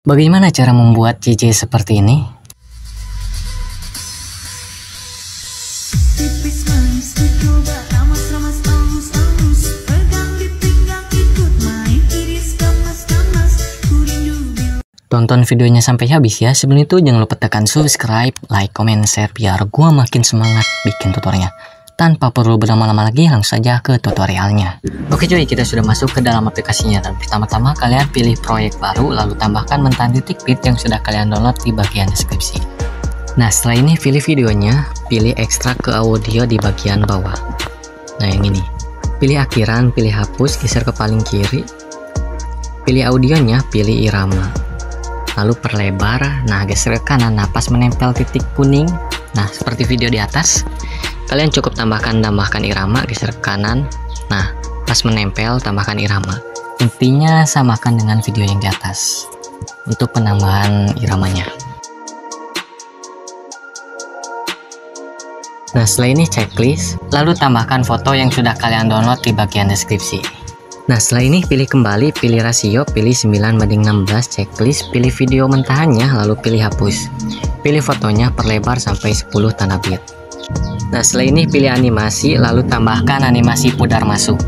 Bagaimana cara membuat JJ seperti ini? Tonton videonya sampai habis ya. Sebelum itu jangan lupa tekan subscribe, like, comment, share biar gua makin semangat bikin tutorialnya. Tanpa perlu berlama-lama lagi, langsung saja ke tutorialnya. Oke cuy, kita sudah masuk ke dalam aplikasinya. Dan pertama-tama kalian pilih proyek baru, lalu tambahkan mentah titik bit yang sudah kalian download di bagian deskripsi. Nah setelah ini pilih videonya, pilih ekstrak ke audio di bagian bawah. Nah yang ini, pilih akhiran, pilih hapus, geser ke paling kiri. Pilih audionya, pilih irama. Lalu perlebar, nah geser ke kanan, nah pas menempel titik kuning, nah seperti video di atas. Kalian cukup tambahkan irama, geser ke kanan. Nah, pas menempel tambahkan irama. Intinya samakan dengan video yang di atas untuk penambahan iramanya. Nah, setelah ini checklist, lalu tambahkan foto yang sudah kalian download di bagian deskripsi. Nah, setelah ini pilih kembali, pilih rasio, pilih 9:16 checklist, pilih video mentahannya, lalu pilih hapus. Pilih fotonya, perlebar sampai 10 tanda bit. Nah setelah ini pilih animasi, lalu tambahkan animasi pudar masuk.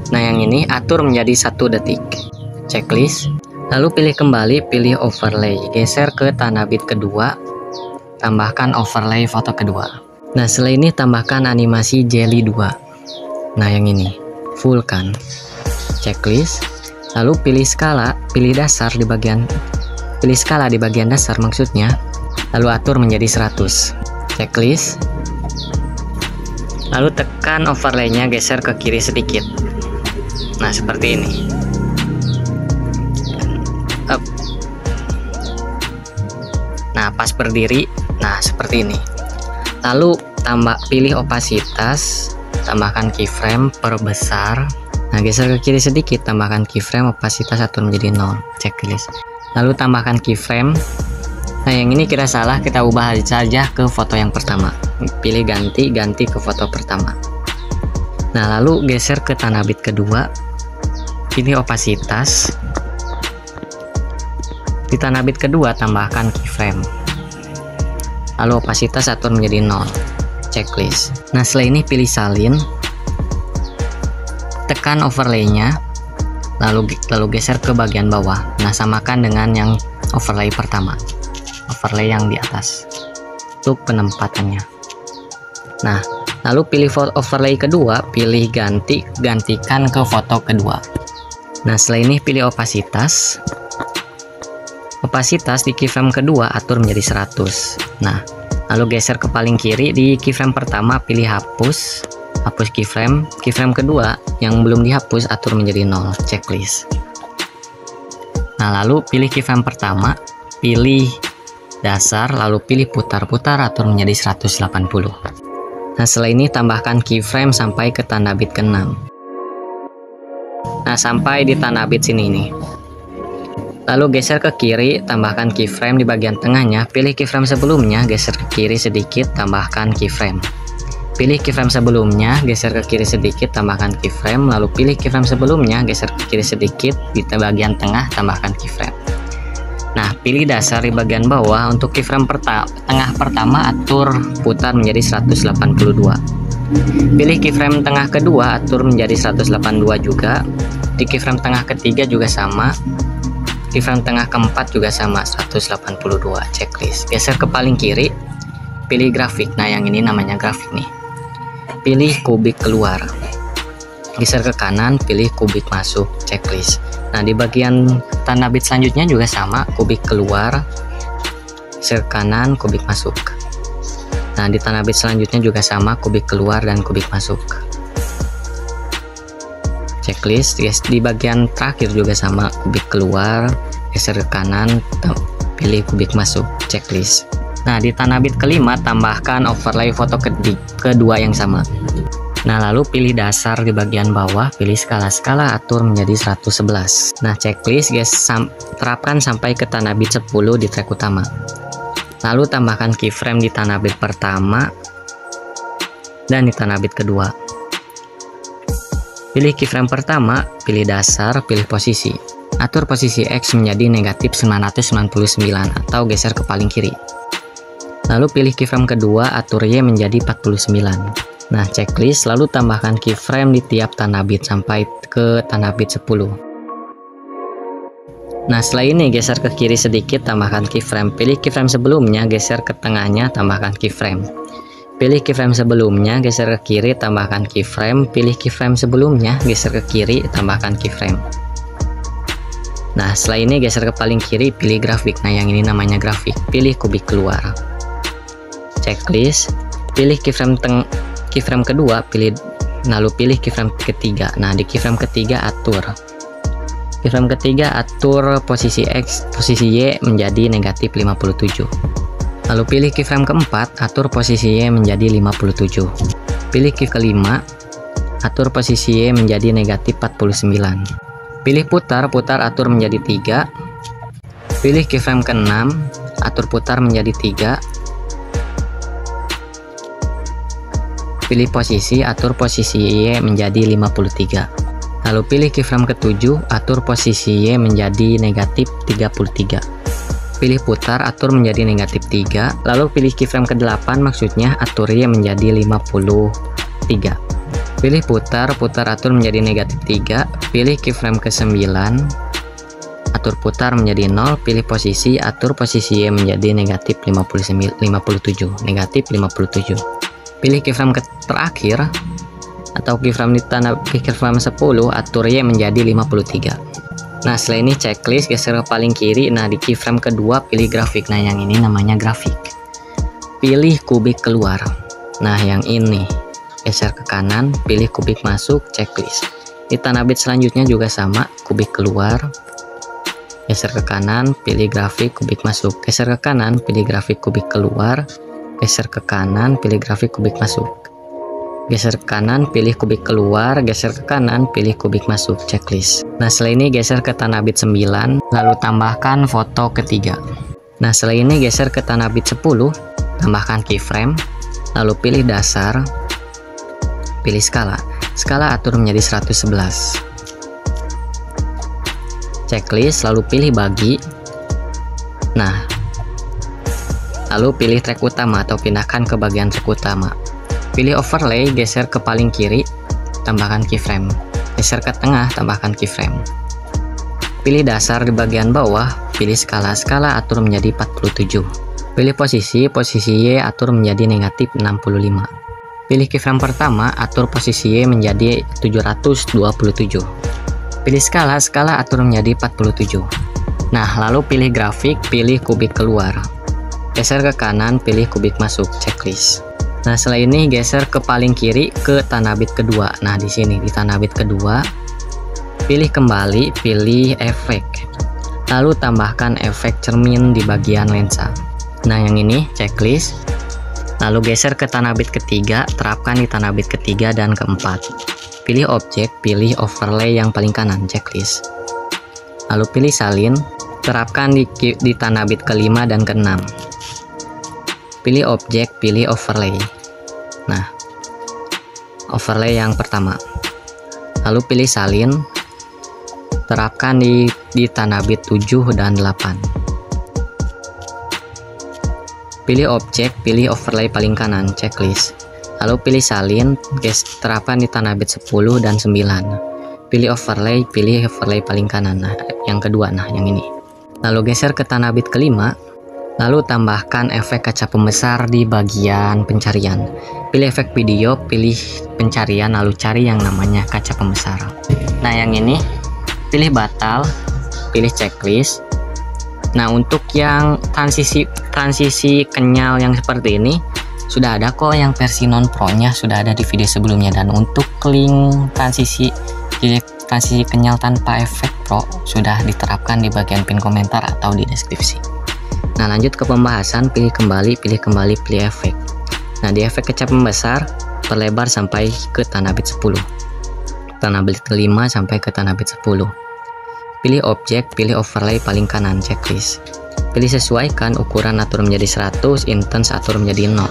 Nah yang ini atur menjadi 1 detik. Checklist, lalu pilih kembali, pilih overlay, geser ke tanda bit kedua, tambahkan overlay foto kedua. Nah setelah ini tambahkan animasi jelly 2. Nah yang ini full kan. Checklist, lalu pilih skala, pilih dasar di bagian, pilih skala di bagian dasar maksudnya, lalu atur menjadi 100. Checklist, lalu tekan overlaynya, geser ke kiri sedikit. Nah seperti ini. Up. Nah pas berdiri, nah seperti ini. Lalu pilih opasitas, tambahkan keyframe, perbesar. Nah geser ke kiri sedikit, tambahkan keyframe, opasitas atur menjadi 0. Checklist, lalu tambahkan keyframe. Nah yang ini kita salah, kita ubah saja ke foto yang pertama. Pilih ganti ke foto pertama. Nah lalu geser ke tanda bit kedua, pilih opasitas. Di tanda bit kedua tambahkan keyframe, lalu opasitas atur menjadi 0. Checklist. Nah setelah ini pilih salin, tekan overlaynya, lalu geser ke bagian bawah. Nah samakan dengan yang overlay pertama, overlay yang di atas untuk penempatannya. Nah lalu pilih overlay kedua, pilih gantikan ke foto kedua. Nah setelah ini pilih opasitas di keyframe kedua atur menjadi 100. Nah lalu geser ke paling kiri, di keyframe pertama pilih hapus keyframe kedua yang belum dihapus atur menjadi 0. Checklist. Nah lalu pilih keyframe pertama, pilih dasar, lalu pilih putar-putar atur menjadi 180. Nah setelah ini tambahkan keyframe sampai ke tanda bit ke-6. Nah sampai di tanda bit sini nih. Lalu geser ke kiri, tambahkan keyframe di bagian tengahnya, pilih keyframe sebelumnya, geser ke kiri sedikit, tambahkan keyframe. Pilih keyframe sebelumnya, geser ke kiri sedikit, tambahkan keyframe, lalu pilih keyframe sebelumnya, geser ke kiri sedikit, di bagian tengah tambahkan keyframe. Nah, pilih dasar di bagian bawah. Untuk keyframe tengah pertama atur putar menjadi 182. Pilih keyframe tengah kedua, atur menjadi 182 juga. Di keyframe tengah ketiga juga sama. Keyframe tengah keempat juga sama, 182. Checklist. Geser ke paling kiri, pilih grafik. Nah, yang ini namanya grafik nih. Pilih kubik keluar. Geser ke kanan, pilih kubik masuk. Checklist. Nah di bagian tanda bit selanjutnya juga sama, kubik keluar, geser kanan, kubik masuk. Nah di tanda bit selanjutnya juga sama, kubik keluar dan kubik masuk. Checklist. Di bagian terakhir juga sama, kubik keluar, geser ke kanan, pilih kubik masuk. Checklist. Nah di tanda bit kelima tambahkan overlay foto kedua yang sama. Nah lalu pilih dasar di bagian bawah, pilih skala atur menjadi 111. Nah checklist guys, terapkan sampai ke tanda bit 10 di track utama. Lalu tambahkan keyframe di tanda bit pertama dan di tanda bit kedua. Pilih keyframe pertama, pilih dasar, pilih posisi. Atur posisi X menjadi negatif 999 atau geser ke paling kiri. Lalu pilih keyframe kedua, atur Y menjadi 49. Nah, checklist, lalu tambahkan keyframe di tiap tanda bit sampai ke tanda bit 10. Nah, setelah ini geser ke kiri sedikit, tambahkan keyframe. Pilih keyframe sebelumnya, geser ke tengahnya, tambahkan keyframe. Pilih keyframe sebelumnya, geser ke kiri, tambahkan keyframe. Pilih keyframe sebelumnya, geser ke kiri, tambahkan keyframe. Nah, setelah ini geser ke paling kiri, pilih grafik. Nah, yang ini namanya grafik. Pilih kubik keluar. Checklist, pilih keyframe kedua, lalu pilih keyframe ketiga. Nah, di keyframe ketiga atur. Keyframe ketiga atur posisi X, posisi Y menjadi negatif 57. Lalu pilih keyframe keempat, atur posisi Y menjadi 57. Pilih keyframe kelima, atur posisi Y menjadi negatif 49. Pilih putar atur menjadi 3. Pilih keyframe ke-6, atur putar menjadi 3. Pilih posisi, atur posisi Y menjadi 53. Lalu pilih keyframe ke-7, atur posisi Y menjadi negatif 33. Pilih putar, atur menjadi negatif 3. Lalu pilih keyframe ke-8, maksudnya atur Y menjadi 53. Pilih putar atur menjadi negatif 3. Pilih keyframe ke-9, atur putar menjadi 0. Pilih posisi, atur posisi Y menjadi negatif 57. Negatif 57. Pilih keyframe terakhir atau keyframe di tanda keyframe 10, atur Y menjadi 53. Nah, setelah ini checklist, geser ke paling kiri. Nah, di keyframe kedua pilih grafik. Nah, yang ini namanya grafik. Pilih kubik keluar. Nah, yang ini geser ke kanan, pilih kubik masuk, checklist. Di tanda bit selanjutnya juga sama, kubik keluar, geser ke kanan, pilih grafik, kubik masuk, geser ke kanan, pilih grafik, kubik keluar, geser ke kanan, pilih grafik, kubik masuk, geser ke kanan, pilih kubik keluar, geser ke kanan, pilih kubik masuk, checklist. Nah, setelah ini geser ke tanda bit 9, lalu tambahkan foto ketiga. Nah, setelah ini geser ke tanda bit 10, tambahkan keyframe, lalu pilih dasar, pilih skala atur menjadi 111. Checklist, lalu pilih bagi. Nah, lalu pilih track utama atau pindahkan ke bagian track utama. Pilih overlay, geser ke paling kiri, tambahkan keyframe. Geser ke tengah, tambahkan keyframe. Pilih dasar di bagian bawah, pilih skala atur menjadi 47. Pilih posisi Y atur menjadi negatif 65. Pilih keyframe pertama, atur posisi Y menjadi 727. Pilih skala atur menjadi 47. Nah, lalu pilih grafik, pilih kubik keluar. Geser ke kanan, pilih kubik masuk, checklist. Nah, setelah ini geser ke paling kiri ke tanda bit kedua. Nah, di sini di tanda bit kedua, pilih kembali, pilih efek. Lalu tambahkan efek cermin di bagian lensa. Nah, yang ini checklist. Lalu geser ke tanda bit ketiga, terapkan di tanda bit ketiga dan keempat. Pilih objek, pilih overlay yang paling kanan, checklist. Lalu pilih salin, terapkan di tanda bit kelima dan keenam. Pilih objek, pilih overlay. Nah, overlay yang pertama. Lalu pilih salin, terapkan di tanda bit 7 dan 8. Pilih objek, pilih overlay paling kanan, checklist. Lalu pilih salin, terapkan di tanda bit 10 dan 9. Pilih overlay paling kanan. Nah, yang kedua, nah yang ini. Lalu geser ke tanda bit kelima, lalu tambahkan efek kaca pembesar di bagian pencarian. Pilih efek video, pilih pencarian, lalu cari yang namanya kaca pembesar. Nah, yang ini pilih batal, pilih checklist. Nah, untuk yang transisi kenyal yang seperti ini sudah ada kok, yang versi non pro nya sudah ada di video sebelumnya, dan untuk link transisi kenyal tanpa efek pro sudah diterapkan di bagian pin komentar atau di deskripsi. Nah, lanjut ke pembahasan, pilih kembali, pilih efek. Nah, di efek kaca pembesar perlebar sampai ke tanda bit 10, tanda bit kelima sampai ke tanda bit 10. Pilih objek, pilih overlay paling kanan, checklist. Pilih sesuaikan, ukuran atur menjadi 100, intense atur menjadi 0.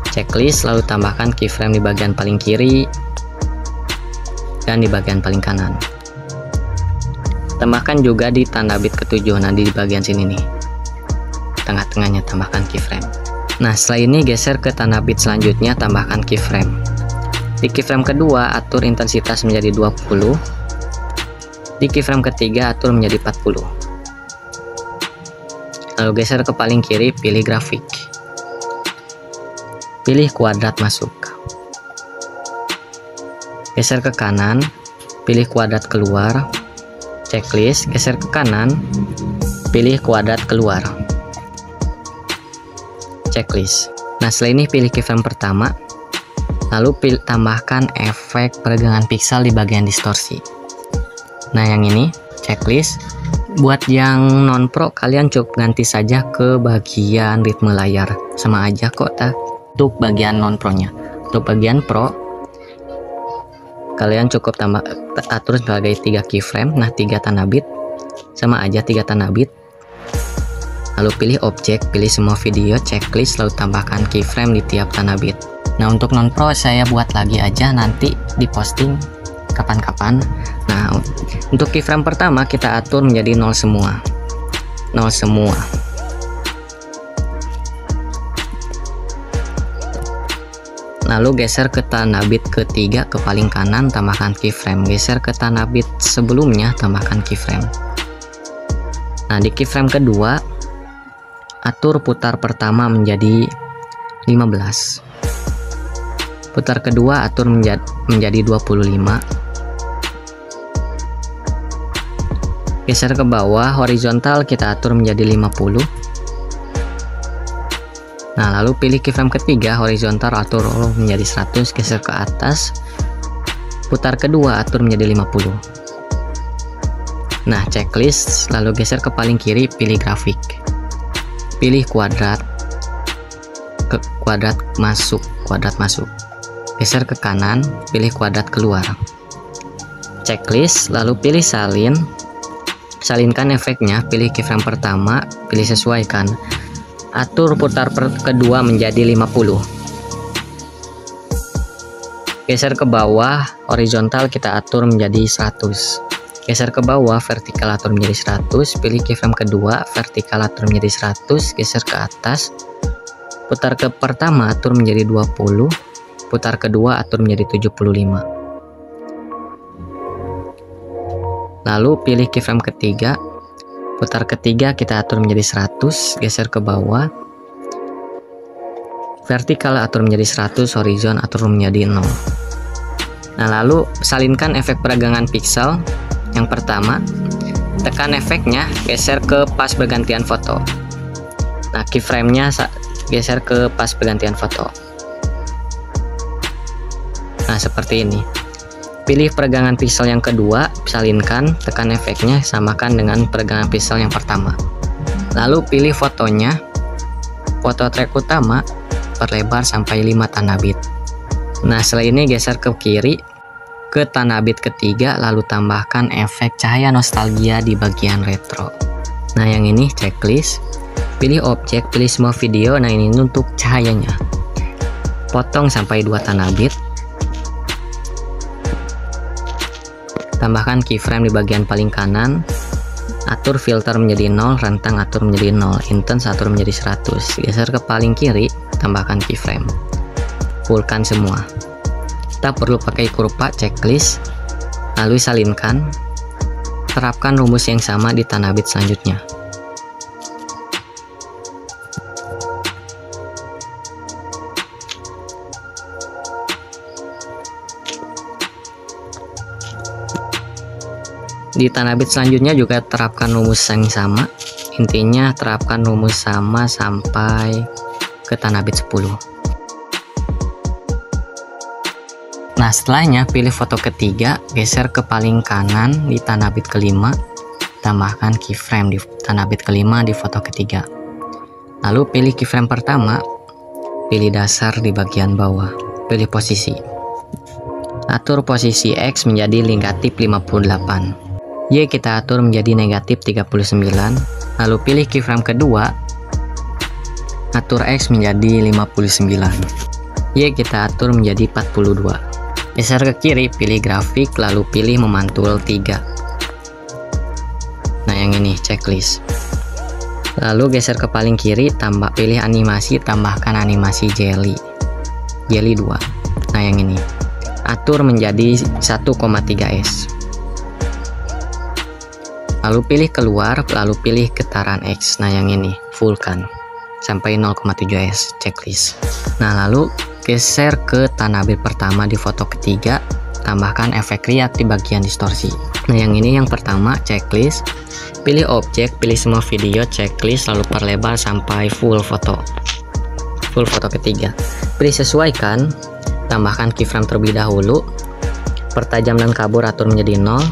Checklist, lalu tambahkan keyframe di bagian paling kiri dan di bagian paling kanan. Tambahkan juga di tanda bit ke-7. Nah, di bagian sini nih, tengah-tengahnya tambahkan keyframe. Nah, setelah ini geser ke tanda bit selanjutnya, tambahkan keyframe. Di keyframe kedua atur intensitas menjadi 20. Di keyframe ketiga atur menjadi 40. Lalu geser ke paling kiri, pilih grafik. Pilih kuadrat masuk. Geser ke kanan, pilih kuadrat keluar. Checklist, geser ke kanan, pilih kuadrat keluar. Checklist. Nah, setelah ini pilih keyframe pertama, lalu tambahkan efek peregangan piksel di bagian distorsi. Nah, yang ini checklist. Buat yang non pro, kalian cukup ganti saja ke bagian ritme layar, sama aja kok untuk bagian non pro nya. Untuk bagian pro, kalian cukup atur sebagai 3 keyframe. Nah, 3 tanda bit, sama aja 3 tanda bit. Lalu pilih objek, pilih semua video, checklist, lalu tambahkan keyframe di tiap tanda bit. Nah, untuk non pro saya buat lagi aja, nanti diposting kapan-kapan. Nah, untuk keyframe pertama kita atur menjadi 0 semua. 0 semua. Lalu geser ke tanda bit ketiga ke paling kanan, tambahkan keyframe. Geser ke tanda bit sebelumnya, tambahkan keyframe. Nah, di keyframe kedua atur putar pertama menjadi 15. Putar kedua atur menjadi 25. Geser ke bawah, horizontal kita atur menjadi 50. Nah, lalu pilih keyframe ketiga, horizontal atur menjadi 100, geser ke atas. Putar kedua atur menjadi 50. Nah, checklist, lalu geser ke paling kiri, pilih grafik. Pilih kuadrat. Ke kuadrat masuk, kuadrat masuk. Geser ke kanan, pilih kuadrat keluar. Checklist, lalu pilih salin. Salinkan efeknya, pilih keyframe pertama, pilih sesuaikan. Atur putar kedua menjadi 50. Geser ke bawah, horizontal kita atur menjadi 100. Geser ke bawah, vertikal atur menjadi 100. Pilih keyframe kedua, vertikal atur menjadi 100. Geser ke atas. Putar ke pertama atur menjadi 20. Putar kedua atur menjadi 75. Lalu pilih keyframe ketiga. Putar ketiga kita atur menjadi 100, geser ke bawah. Vertikal atur menjadi 100, horizon atur menjadi 0. Nah, lalu salinkan efek peregangan piksel. Yang pertama, tekan efeknya, geser ke pas pergantian foto. Nah, keyframe-nya geser ke pas pergantian foto. Nah, seperti ini. Pilih peregangan piksel yang kedua, salinkan, tekan efeknya, samakan dengan peregangan piksel yang pertama. Lalu pilih fotonya, foto track utama, perlebar sampai 5 tanda bit. Nah, setelah ini geser ke kiri, ke tanda bit ketiga, lalu tambahkan efek cahaya nostalgia di bagian retro. Nah, yang ini checklist, pilih objek, pilih semua video. Nah, ini untuk cahayanya. Potong sampai 2 tanda bit. Tambahkan keyframe di bagian paling kanan. Atur filter menjadi 0, rentang atur menjadi 0, intense atur menjadi 100. Geser ke paling kiri, tambahkan keyframe. Fullkan semua. Kita perlu pakai kurva, checklist. Lalu salinkan. Terapkan rumus yang sama di tanda bit selanjutnya. Di tanda bit selanjutnya juga terapkan rumus yang sama. Intinya terapkan rumus sama sampai ke tanda bit 10. Nah, setelahnya pilih foto ketiga, geser ke paling kanan di tanda bit kelima, tambahkan keyframe di tanda bit kelima di foto ketiga. Lalu pilih keyframe pertama, pilih dasar di bagian bawah, pilih posisi. Atur posisi X menjadi negatif 58. Y kita atur menjadi negatif 39. Lalu pilih keyframe kedua, atur X menjadi 59. Y kita atur menjadi 42. Geser ke kiri, pilih grafik, lalu pilih memantul 3. Nah yang ini checklist. Lalu geser ke paling kiri, pilih animasi, tambahkan animasi jelly 2. Nah yang ini atur menjadi 1,3s. Lalu pilih keluar, lalu pilih getaran X. Nah yang ini vulkan sampai 0,7s checklist. Nah lalu geser ke tanah bit pertama di foto ketiga, tambahkan efek riak di bagian distorsi. Nah yang ini yang pertama checklist. Pilih objek, pilih semua video, checklist, lalu perlebar sampai full foto ketiga. Pilih sesuaikan, tambahkan keyframe terlebih dahulu, pertajam dan kabur atur menjadi 0.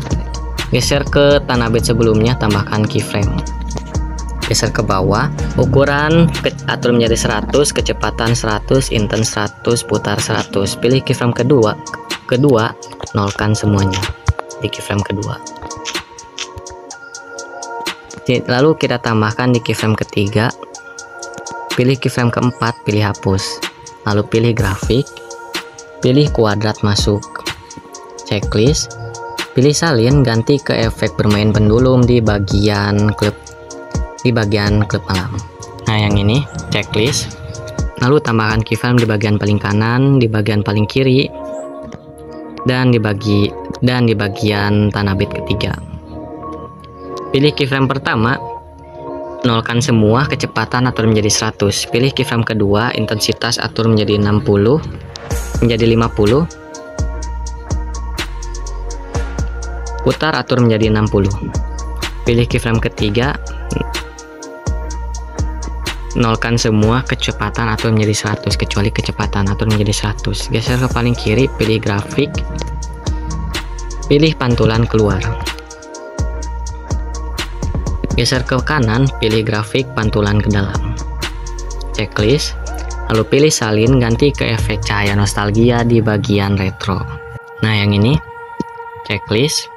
Geser ke tanah bit sebelumnya, tambahkan keyframe. Geser ke bawah, ukuran atur menjadi 100, kecepatan 100, intens 100, putar 100. Pilih keyframe kedua, nolkan semuanya di keyframe kedua. Lalu kita tambahkan di keyframe ketiga, pilih keyframe keempat, pilih hapus, lalu pilih grafik, pilih kuadrat masuk, checklist, pilih salin, ganti ke efek bermain pendulum di bagian klip malam. Nah yang ini checklist. Lalu tambahkan keyframe di bagian paling kanan, di bagian paling kiri, dan di bagian tanah bit ketiga. Pilih keyframe pertama, nolkan semua, kecepatan atur menjadi 100. Pilih keyframe kedua, intensitas atur menjadi 60, menjadi 50. Putar atur menjadi 60. Pilih keyframe ketiga, nolkan semua, kecepatan atur menjadi 100 kecuali kecepatan atur menjadi 100. Geser ke paling kiri, pilih grafik, pilih pantulan keluar. Geser ke kanan, pilih grafik pantulan ke dalam, checklist, lalu pilih salin, ganti ke efek cahaya nostalgia di bagian retro. Nah yang ini checklist.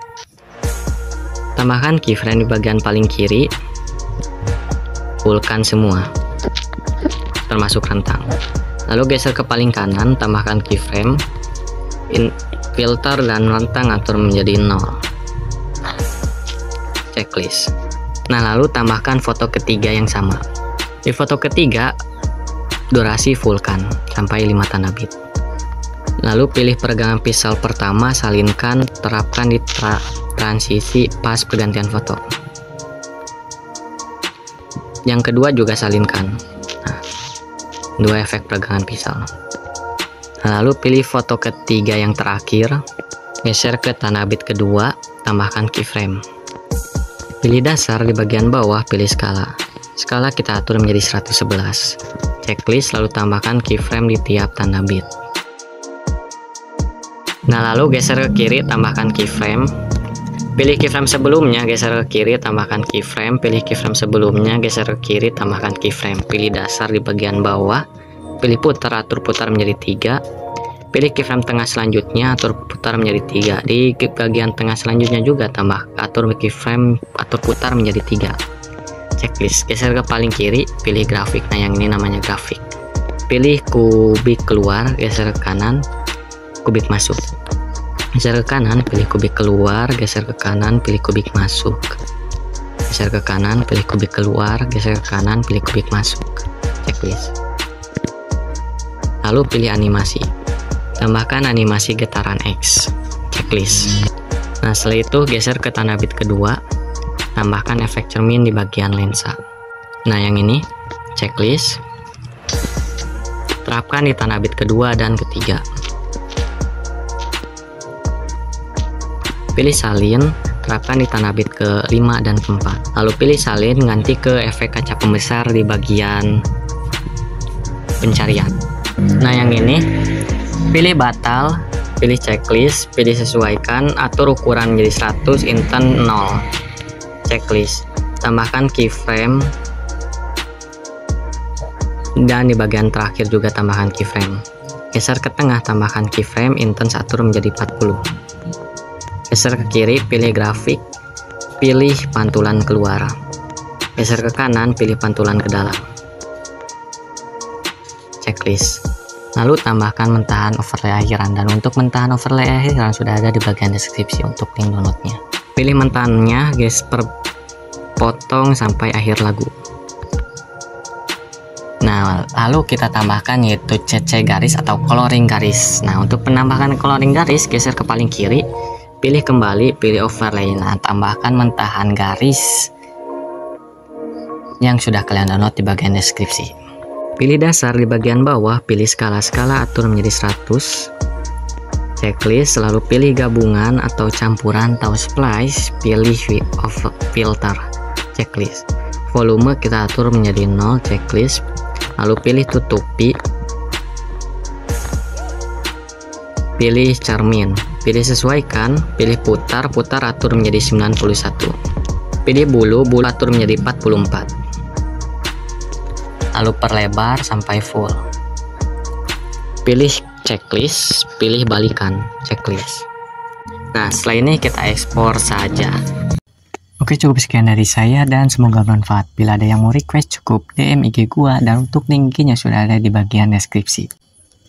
Tambahkan keyframe di bagian paling kiri, fullkan semua termasuk rentang. Lalu geser ke paling kanan, tambahkan keyframe, filter dan rentang atur menjadi 0, checklist. Nah lalu tambahkan foto ketiga yang sama. Di foto ketiga durasi fullkan sampai 5 tanda bit. Lalu pilih peregangan pixel pertama, salinkan, terapkan di transisi pas pergantian foto. Yang kedua juga salinkan. Nah, 2 efek peregangan pixel. Nah, lalu pilih foto ketiga yang terakhir, geser ke tanah bit kedua, tambahkan keyframe. Pilih dasar di bagian bawah, pilih skala. Skala kita atur menjadi 111. Checklist, lalu tambahkan keyframe di tiap tanda bit. Nah lalu geser ke kiri, tambahkan keyframe. Pilih keyframe sebelumnya, geser ke kiri, tambahkan keyframe. Pilih keyframe sebelumnya, geser ke kiri, tambahkan keyframe. Pilih dasar di bagian bawah, pilih putar, atur putar menjadi 3. Pilih keyframe tengah selanjutnya, atur putar menjadi 3. Di bagian tengah selanjutnya juga atur keyframe, atur putar menjadi 3. Checklist, geser ke paling kiri, pilih grafik. Nah yang ini namanya grafik. Pilih kubik keluar, geser ke kanan, kubik masuk. Geser ke kanan, pilih kubik keluar, geser ke kanan, pilih kubik masuk. Geser ke kanan, pilih kubik keluar, geser ke kanan, pilih kubik masuk. Checklist. Lalu pilih animasi. Tambahkan animasi getaran X, checklist. Nah setelah itu geser ke tanah bit kedua, tambahkan efek cermin di bagian lensa. Nah yang ini checklist. Terapkan di tanah bit kedua dan ketiga. Pilih salin, terapkan di tanah bit ke-5 dan ke-4. Lalu pilih salin, ganti ke efek kaca pembesar di bagian pencarian. Nah yang ini pilih batal, pilih checklist, pilih sesuaikan, atur ukuran menjadi 100, intent 0, checklist. Tambahkan keyframe, dan di bagian terakhir juga tambahkan keyframe. Geser ke tengah, tambahkan keyframe, intens atur menjadi 40. Geser ke kiri, pilih grafik, pilih pantulan keluar. Geser ke kanan, pilih pantulan ke dalam, checklist. Lalu tambahkan mentahan overlay akhiran, dan untuk mentahan overlay akhiran sudah ada di bagian deskripsi untuk link downloadnya. Pilih mentahannya, potong sampai akhir lagu. Nah, lalu kita tambahkan yaitu CC garis atau coloring garis. Nah, untuk penambahan coloring garis, geser ke paling kiri, pilih kembali, pilih overlay. Nah, tambahkan mentahan garis yang sudah kalian download di bagian deskripsi. Pilih dasar di bagian bawah, pilih skala-skala, atur menjadi 100. Checklist, lalu pilih gabungan atau campuran atau splice, pilih filter, checklist. Volume kita atur menjadi 0, checklist. Lalu pilih tutupi, pilih cermin, pilih sesuaikan, pilih putar atur menjadi 91. Pilih bulu atur menjadi 44. Lalu perlebar sampai full. Pilih checklist, pilih balikan, checklist. Nah, setelah ini kita ekspor saja. Oke, cukup sekian dari saya dan semoga bermanfaat. Bila ada yang mau request, cukup DM IG gua dan untuk link IG-nya sudah ada di bagian deskripsi.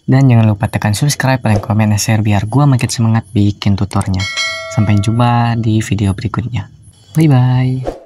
Dan jangan lupa tekan subscribe, like, komen, dan share biar gua makin semangat bikin tutornya. Sampai jumpa di video berikutnya. Bye bye.